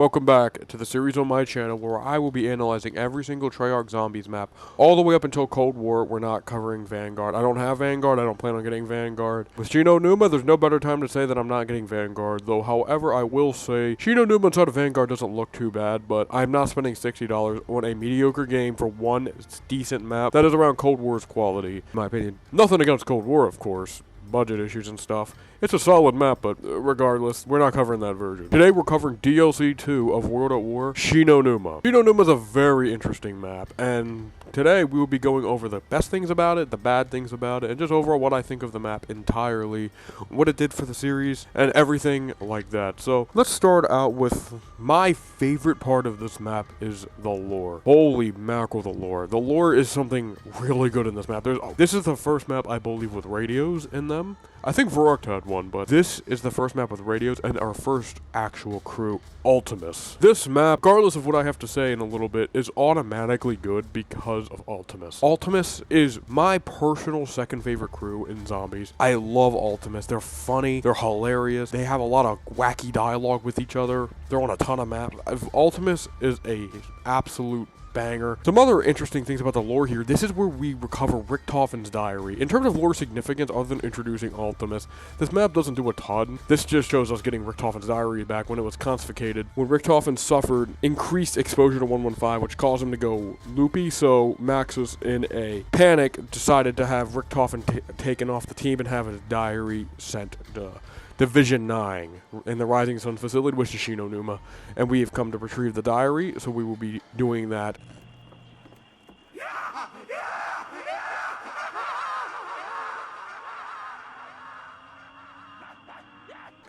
Welcome back to the series on my channel where I will be analyzing every single Treyarch Zombies map all the way up until Cold War. We're not covering Vanguard. I don't have Vanguard. I don't plan on getting Vanguard. With Shi No Numa, there's no better time to say that I'm not getting Vanguard, though however I will say Shi No Numa inside of Vanguard doesn't look too bad, but I'm not spending $60 on a mediocre game for one decent map that is around Cold War's quality, in my opinion. Nothing against Cold War, of course. Budget issues and stuff. It's a solid map, but regardless, we're not covering that version. Today we're covering DLC 2 of World at War, Shi No Numa. Shi No Numa is a very interesting map, and today we will be going over the best things about it, the bad things about it, and just overall what I think of the map entirely, what it did for the series, and everything like that. So let's start out with my favorite part of this map is the lore. Holy mackerel, the lore. The lore is something really good in this map. This is the first map, I believe, with radios in them. I think Varrock had one, but this is the first map with radios and our first actual crew, Ultimus. This map, regardless of what I have to say in a little bit, is automatically good because of Ultimus. Ultimus is my personal second favorite crew in Zombies. I love Ultimus. They're funny, they're hilarious, they have a lot of wacky dialogue with each other, they're on a ton of maps. Ultimus is a absolute banger. Some other interesting things about the lore here. This is where we recover Richtofen's diary. In terms of lore significance, other than introducing Ultimus, this map doesn't do a ton. This just shows us getting Richtofen's diary back when it was confiscated. When Richtofen suffered increased exposure to 115, which caused him to go loopy, so Maxus, in a panic, decided to have Richtofen taken off the team and have his diary sent to Division 9 in the Rising Sun facility, which is Shi No Numa, and we have come to retrieve the diary, so we will be doing that.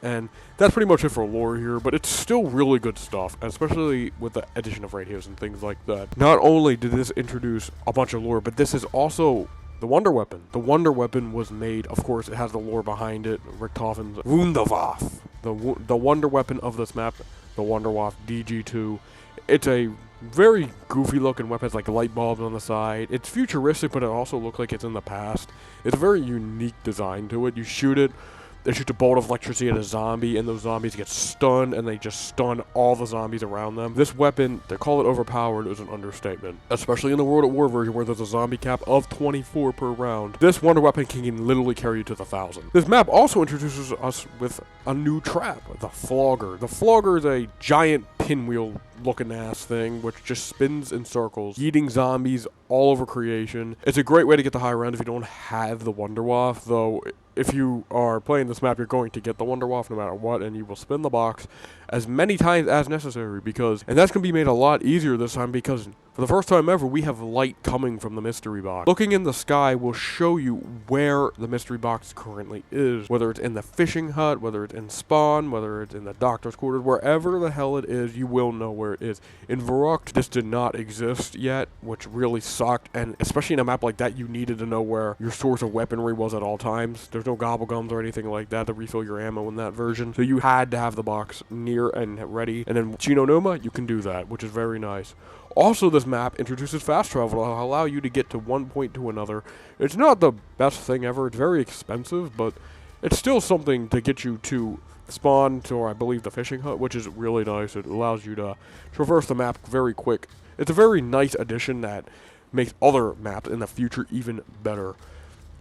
And that's pretty much it for lore here, but it's still really good stuff, especially with the addition of radios and things like that. Not only did this introduce a bunch of lore, but this is also the Wonder Weapon. The Wonder Weapon was made, of course, it has the lore behind it, Richtofen's Wunderwaffe. The Wonder Weapon of this map, the Wunderwaffe DG2. It's a very goofy looking weapon, it's like light bulbs on the side. It's futuristic, but it also looks like it's in the past. It's a very unique design to it. You shoot it, they shoot a bolt of electricity at a zombie, and those zombies get stunned, and they just stun all the zombies around them. This weapon, to call it overpowered, is an understatement. Especially in the World at War version, where there's a zombie cap of 24 per round. This Wonder Weapon can literally carry you to the 1,000. This map also introduces us with a new trap, the Flogger. The Flogger is a giant pinwheel looking ass thing which just spins in circles, eating zombies all over creation. It's a great way to get the high round if you don't have the Wunderwaffe, though if you are playing this map, you're going to get the Wunderwaffe no matter what, and you will spin the box as many times as necessary and that's going to be made a lot easier this time because for the first time ever, we have light coming from the mystery box. Looking in the sky will show you where the mystery box currently is, whether it's in the fishing hut, whether it's in spawn, whether it's in the doctor's quarters, wherever the hell it is, you will know where it is. In Varrock, this did not exist yet, which really sucked, and especially in a map like that, you needed to know where your source of weaponry was at all times. There's no gobblegums or anything like that to refill your ammo in that version, so you had to have the box near and ready, and in Shi No Numa, you can do that, which is very nice. Also, this map introduces fast travel to allow you to get to one point to another. It's not the best thing ever, it's very expensive, but it's still something to get you to spawn to, I believe, the fishing hut, which is really nice. It allows you to traverse the map very quick. It's a very nice addition that makes other maps in the future even better.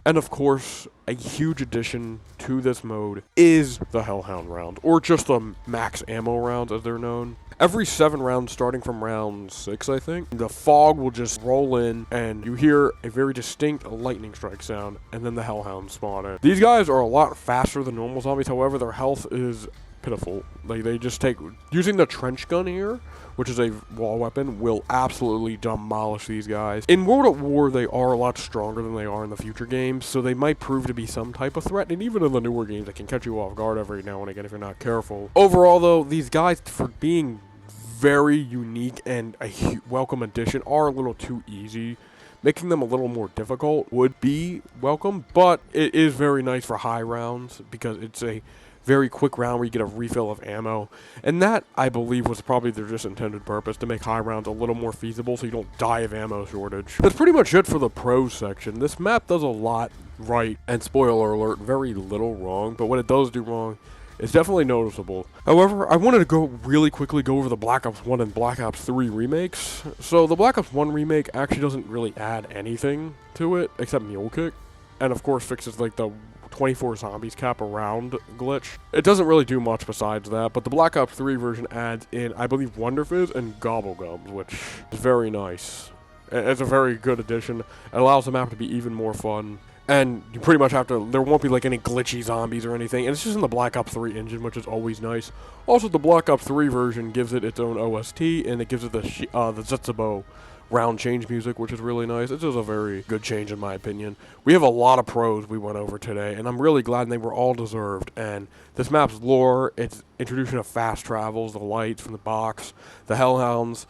And of course, a huge addition to this mode is the Hellhound round, or just the max ammo rounds as they're known. Every 7 rounds, starting from round 6, I think, the fog will just roll in, and you hear a very distinct lightning strike sound, and then the Hellhounds spawn in. These guys are a lot faster than normal zombies, however, their health is pitiful. Like, they just take, using the trench gun here, which is a wall weapon, will absolutely demolish these guys. In World at War, they are a lot stronger than they are in the future games, so they might prove to be some type of threat, and even in the newer games, they can catch you off guard every now and again if you're not careful. Overall, though, these guys, for being very unique and a welcome addition, are a little too easy. Making them a little more difficult would be welcome, but it is very nice for high rounds because it's a very quick round where you get a refill of ammo, and that, I believe, was probably their just intended purpose, to make high rounds a little more feasible so you don't die of ammo shortage. That's pretty much it for the pros section. This map does a lot right, and spoiler alert, very little wrong, but what it does do wrong It's definitely noticeable. However, I wanted to really quickly go over the Black Ops 1 and Black Ops 3 remakes. So the Black Ops 1 remake actually doesn't really add anything to it except Mule Kick, and of course fixes like the 24 zombies cap around glitch. It doesn't really do much besides that, but the Black Ops 3 version adds in, I believe, Wonder Fizz and Gobblegums, which is very nice. It's a very good addition. It allows the map to be even more fun. And you pretty much have to, there won't be like any glitchy zombies or anything. And it's just in the Black Ops 3 engine, which is always nice. Also, the Black Ops 3 version gives it its own OST, and it gives it the Zetsubo round change music, which is really nice. It's just a very good change in my opinion. We have a lot of pros we went over today, and I'm really glad they were all deserved. And this map's lore, its introduction of fast travels, the lights from the box, the hellhounds,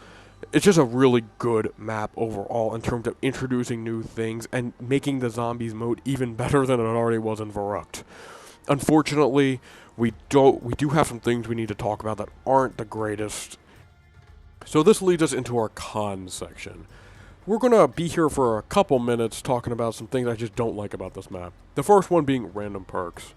it's just a really good map overall in terms of introducing new things and making the zombies mode even better than it already was in Verrucht. Unfortunately, we do have some things we need to talk about that aren't the greatest. So this leads us into our cons section. We're going to be here for a couple minutes talking about some things I just don't like about this map. The first one being random perks.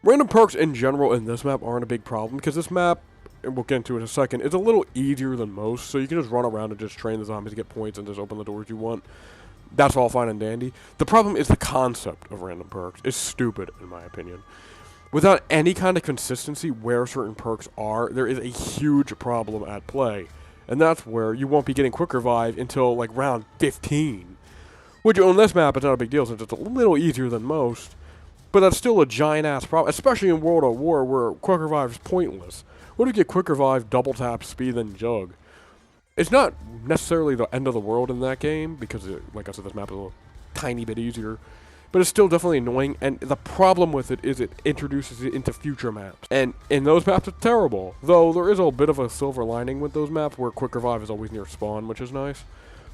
Random perks in general in this map aren't a big problem because this map, and we'll get into it in a second, it's a little easier than most, so you can just run around and just train the zombies to get points and just open the doors you want. That's all fine and dandy. The problem is the concept of random perks is stupid, in my opinion. Without any kind of consistency where certain perks are, there is a huge problem at play. And that's where you won't be getting Quick Revive until like round 15. Which on this map is not a big deal since it's a little easier than most. But that's still a giant ass problem, especially in World at War where Quick Revive is pointless. What if you get Quick Revive, double tap, speed, then jug? It's not necessarily the end of the world in that game because, like I said, this map is a little tiny bit easier. But it's still definitely annoying, and the problem with it is it introduces it into future maps. And in those maps, it's terrible. Though there is a bit of a silver lining with those maps where Quick Revive is always near spawn, which is nice.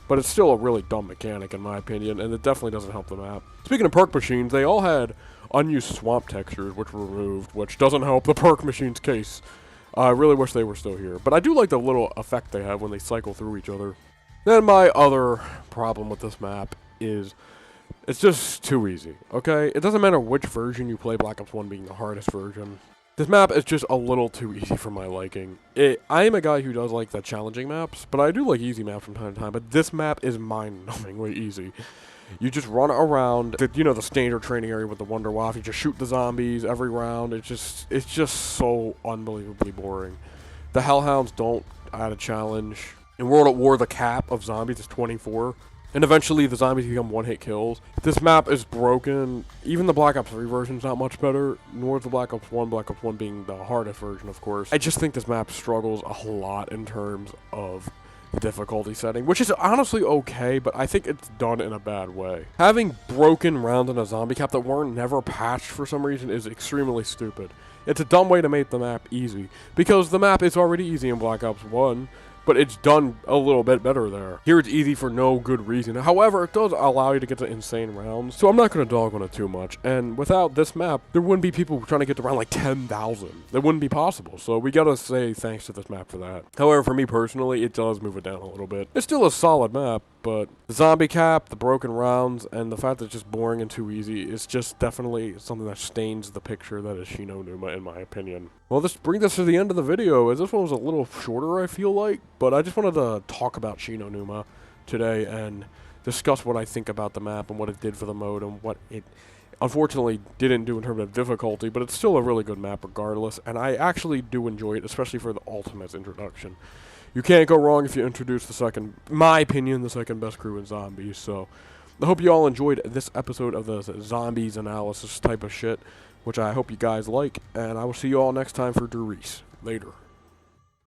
But it's still a really dumb mechanic, in my opinion, and it definitely doesn't help the map. Speaking of perk machines, they all had unused swamp textures, which were removed, which doesn't help the perk machine's case. I really wish they were still here. But I do like the little effect they have when they cycle through each other. Then my other problem with this map is it's just too easy, okay? It doesn't matter which version you play, Black Ops 1 being the hardest version. This map is just a little too easy for my liking. I am a guy who does like the challenging maps, but I do like easy maps from time to time, but this map is mind-numbingly easy. You just run around, the standard training area with the Wonder Waff, you just shoot the zombies every round, it's just so unbelievably boring. The Hellhounds don't add a challenge. In World at War, the cap of zombies is 24. And eventually the zombies become one-hit kills. This map is broken. Even the Black Ops 3 version is not much better, nor is the Black Ops 1 being the hardest version, of course. I just think this map struggles a lot in terms of the difficulty setting, which is honestly okay, but I think it's done in a bad way. Having broken rounds in a zombie cap that weren't never patched for some reason is extremely stupid. It's a dumb way to make the map easy, because the map is already easy in Black Ops 1, but it's done a little bit better there. Here it's easy for no good reason. However, it does allow you to get to insane rounds, so I'm not going to dog on it too much. And without this map, there wouldn't be people trying to get to around like 10,000. That wouldn't be possible, so we gotta say thanks to this map for that. However, for me personally, it does move it down a little bit. It's still a solid map, but the zombie cap, the broken rounds, and the fact that it's just boring and too easy is just definitely something that stains the picture that is Shi No Numa, in my opinion. Well, this brings us to the end of the video, as this one was a little shorter, I feel like, but I just wanted to talk about Shi No Numa today and discuss what I think about the map and what it did for the mode and what it unfortunately didn't do in terms of difficulty, but it's still a really good map regardless, and I actually do enjoy it, especially for the Ultimates introduction. You can't go wrong if you introduce the second, in my opinion, the second best crew in zombies. So I hope you all enjoyed this episode of the zombies analysis type of shit, which I hope you guys like, and I will see you all next time for Durice. Later.